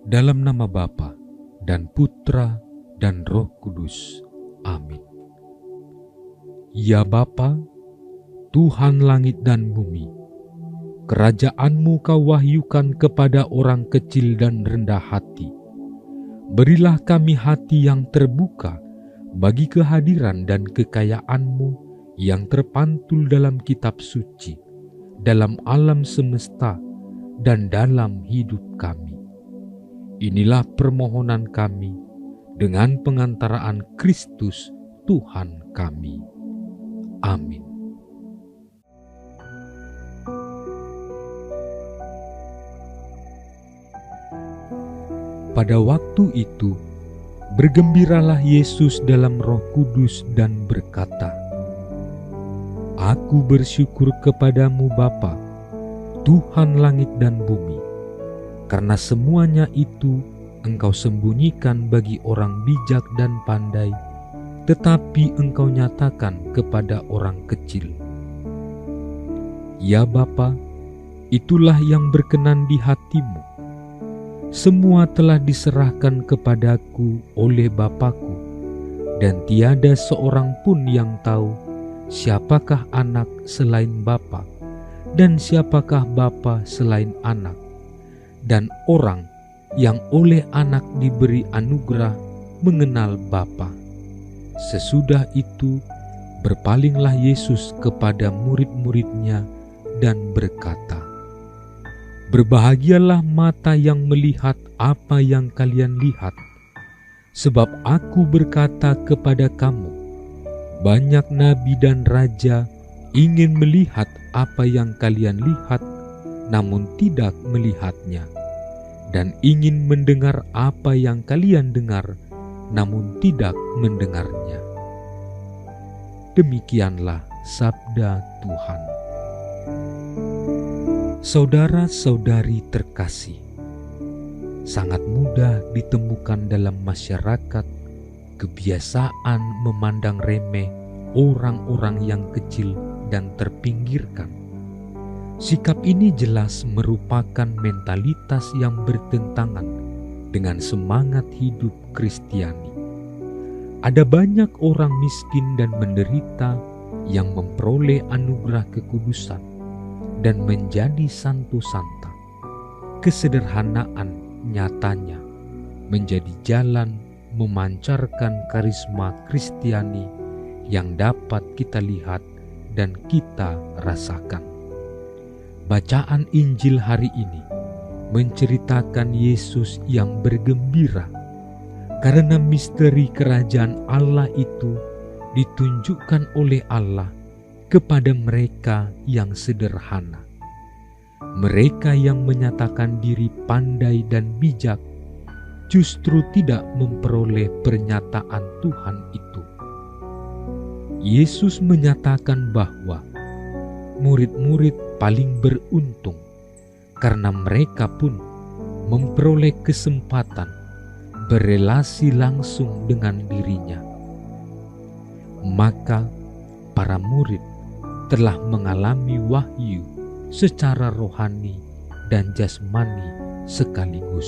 Dalam nama Bapa dan Putra dan Roh Kudus. Amin. Ya Bapa, Tuhan langit dan bumi, kerajaan-Mu Kau wahyukan kepada orang kecil dan rendah hati. Berilah kami hati yang terbuka bagi kehadiran dan kekayaan-Mu yang terpantul dalam kitab suci, dalam alam semesta, dan dalam hidup kami. Inilah permohonan kami dengan pengantaraan Kristus Tuhan kami. Amin. Pada waktu itu, bergembiralah Yesus dalam Roh Kudus dan berkata, Aku bersyukur kepadamu Bapa, Tuhan langit dan bumi, karena semuanya itu Engkau sembunyikan bagi orang bijak dan pandai, tetapi Engkau nyatakan kepada orang kecil. Ya Bapa, itulah yang berkenan di hati-Mu. Semua telah diserahkan kepadaku oleh Bapa-Ku, dan tiada seorang pun yang tahu siapakah anak selain Bapa, dan siapakah Bapa selain anak, dan orang yang oleh anak diberi anugerah mengenal Bapa. Sesudah itu berpalinglah Yesus kepada murid-murid-Nya dan berkata, Berbahagialah mata yang melihat apa yang kalian lihat, sebab aku berkata kepada kamu, banyak nabi dan raja ingin melihat apa yang kalian lihat, namun tidak melihatnya, dan ingin mendengar apa yang kalian dengar, namun tidak mendengarnya. Demikianlah sabda Tuhan. Saudara-saudari terkasih, sangat mudah ditemukan dalam masyarakat kebiasaan memandang remeh orang-orang yang kecil dan terpinggirkan. Sikap ini jelas merupakan mentalitas yang bertentangan dengan semangat hidup Kristiani. Ada banyak orang miskin dan menderita yang memperoleh anugerah kekudusan dan menjadi santo-santa. Kesederhanaan nyatanya menjadi jalan memancarkan karisma Kristiani yang dapat kita lihat dan kita rasakan. Bacaan Injil hari ini menceritakan Yesus yang bergembira karena misteri kerajaan Allah itu ditunjukkan oleh Allah kepada mereka yang sederhana. Mereka yang menyatakan diri pandai dan bijak justru tidak memperoleh pernyataan Tuhan itu. Yesus menyatakan bahwa murid-murid paling beruntung karena mereka pun memperoleh kesempatan berelasi langsung dengan dirinya. Maka para murid telah mengalami wahyu secara rohani dan jasmani sekaligus.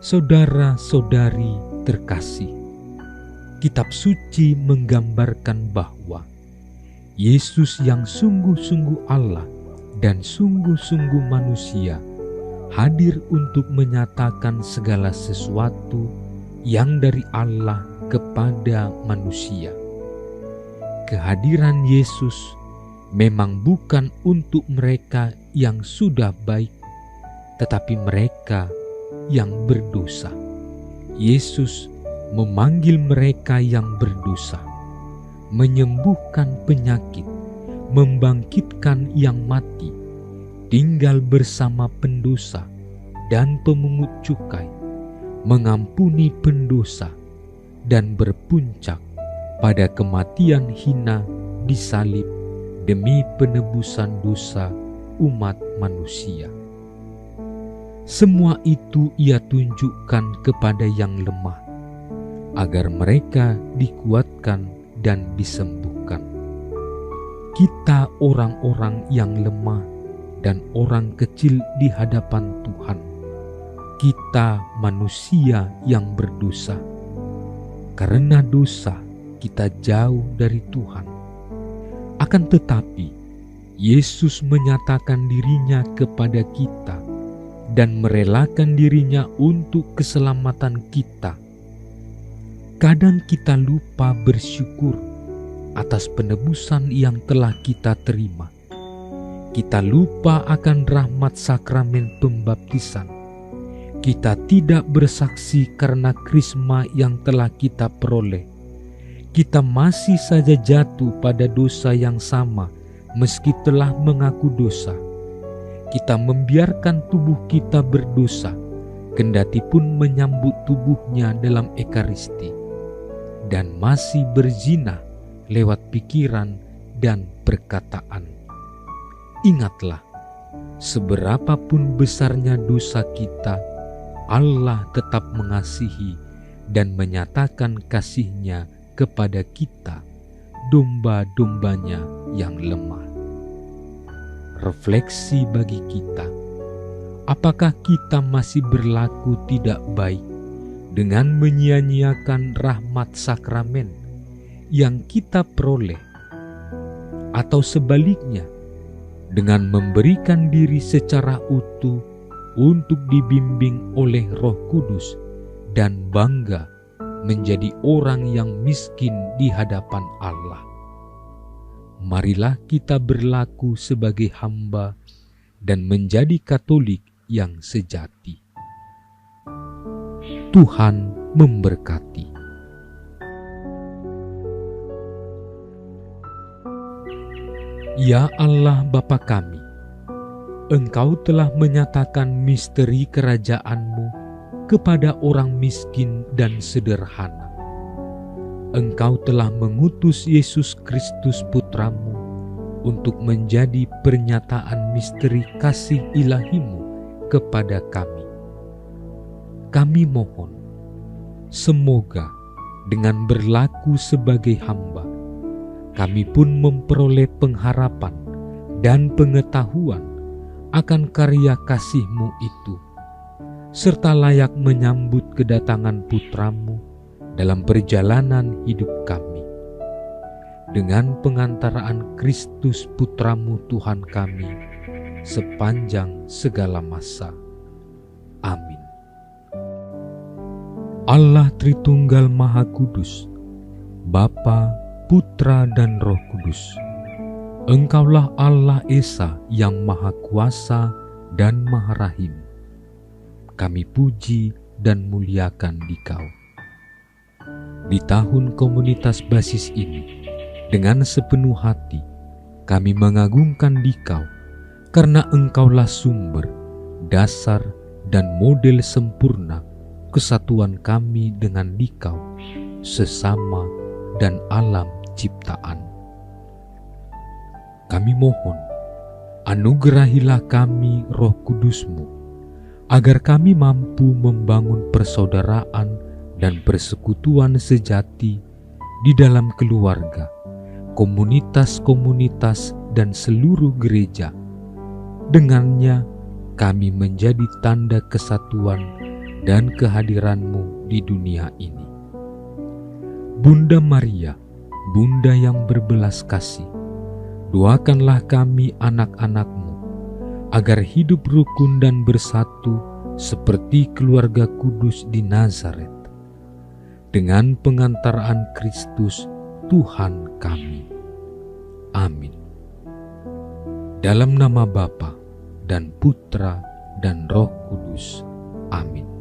Saudara-saudari terkasih, kitab suci menggambarkan bahwa Yesus yang sungguh-sungguh Allah dan sungguh-sungguh manusia hadir untuk menyatakan segala sesuatu yang dari Allah kepada manusia. Kehadiran Yesus memang bukan untuk mereka yang sudah baik, tetapi mereka yang berdosa. Yesus memanggil mereka yang berdosa, menyembuhkan penyakit, membangkitkan yang mati, tinggal bersama pendosa dan pemungut cukai, mengampuni pendosa, dan berpuncak pada kematian hina di salib demi penebusan dosa umat manusia. Semua itu Ia tunjukkan kepada yang lemah, agar mereka dikuatkan dan disembuhkan. Kita orang-orang yang lemah dan orang kecil di hadapan Tuhan kita manusia yang berdosa. Karena dosa, kita jauh dari Tuhan. Akan tetapi, Yesus menyatakan dirinya kepada kita dan merelakan dirinya untuk keselamatan kita. Kadang kita lupa bersyukur atas penebusan yang telah kita terima. Kita lupa akan rahmat sakramen pembaptisan. Kita tidak bersaksi karena krisma yang telah kita peroleh. Kita masih saja jatuh pada dosa yang sama meski telah mengaku dosa. Kita membiarkan tubuh kita berdosa, kendati pun menyambut tubuhnya dalam Ekaristi, dan masih berzina lewat pikiran dan perkataan. Ingatlah, seberapapun besarnya dosa kita, Allah tetap mengasihi dan menyatakan kasih-Nya kepada kita, domba-dombanya yang lemah. Refleksi bagi kita, apakah kita masih berlaku tidak baik dengan menyia-nyiakan rahmat sakramen yang kita peroleh, atau sebaliknya dengan memberikan diri secara utuh untuk dibimbing oleh Roh Kudus dan bangga menjadi orang yang miskin di hadapan Allah. Marilah kita berlaku sebagai hamba dan menjadi Katolik yang sejati. Tuhan memberkati. Ya Allah Bapa kami, Engkau telah menyatakan misteri kerajaan-Mu kepada orang miskin dan sederhana. Engkau telah mengutus Yesus Kristus Putra-Mu untuk menjadi pernyataan misteri kasih ilahi-Mu kepada kami. Kami mohon, semoga dengan berlaku sebagai hamba, kami pun memperoleh pengharapan dan pengetahuan akan karya kasih-Mu itu, serta layak menyambut kedatangan Putra-Mu dalam perjalanan hidup kami. Dengan pengantaraan Kristus Putra-Mu Tuhan kami, sepanjang segala masa. Amin. Allah Tritunggal Maha Kudus, Bapa, Putra, dan Roh Kudus, Engkaulah Allah Esa yang Maha Kuasa dan Maha Rahim. Kami puji dan muliakan Dikau. Di tahun komunitas basis ini, dengan sepenuh hati, kami mengagungkan Dikau, karena Engkaulah sumber, dasar, dan model sempurna kesatuan kami dengan Dikau, sesama dan alam ciptaan. Kami mohon, anugerahilah kami Roh Kudus-Mu, agar kami mampu membangun persaudaraan dan persekutuan sejati di dalam keluarga, komunitas-komunitas, dan seluruh gereja. Dengannya kami menjadi tanda kesatuan dan kehadiran-Mu di dunia ini. Bunda Maria, Bunda yang berbelas kasih, doakanlah kami anak-anak-Mu, agar hidup rukun dan bersatu seperti keluarga kudus di Nazaret, dengan pengantaraan Kristus Tuhan kami. Amin. Dalam nama Bapa dan Putra dan Roh Kudus. Amin.